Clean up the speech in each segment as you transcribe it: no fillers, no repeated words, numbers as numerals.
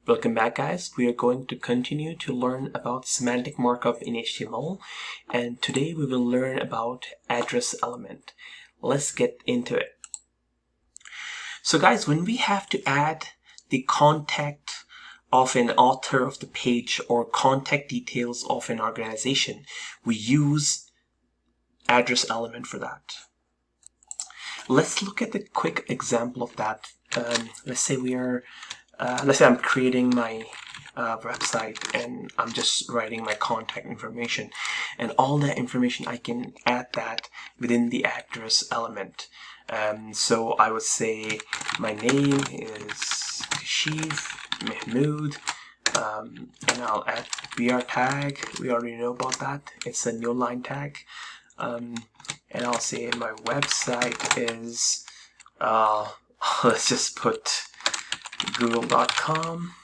Welcome back, guys. We are going to continue to learn about semantic markup in HTML, and today we will learn about address element. Let's get into it. So guys, when we have to add the contact of an author of the page or contact details of an organization, we use address element for that. Let's look at the quick example of that. Let's say I'm creating my website and I'm just writing my contact information, and all that information I can add that within the address element. So I would say my name is Kashif Mahmood, and I'll add BR tag. We already know about that. It's a new line tag. And I'll say my website is let's just put google.com,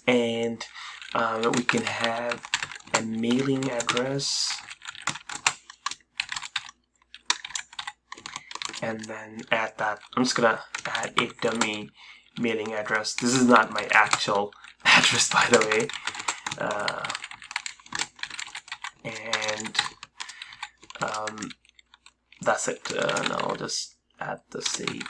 and we can have a mailing address, and then add that. I'm just gonna add a dummy mailing address. This is not my actual address, by the way. And that's it. Now I'll just add the city.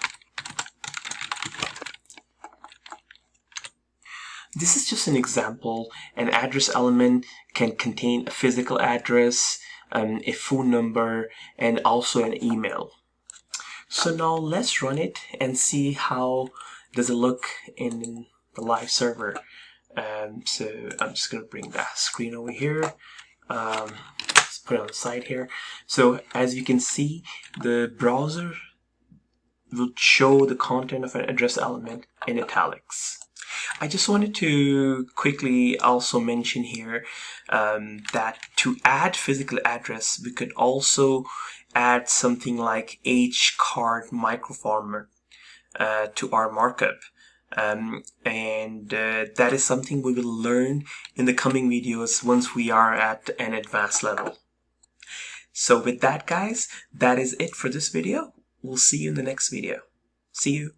This is just an example. An address element can contain a physical address, a phone number, and also an email. So now let's run it and see how does it look in the live server. So I'm just going to bring that screen over here. Let's put it on the side here. So as you can see, the browser will show the content of an address element in italics. I just wanted to quickly also mention here that to add physical address, we could also add something like hcard microformat to our markup. That is something we will learn in the coming videos once we are at an advanced level. So with that, guys, that is it for this video. We'll see you in the next video. See you.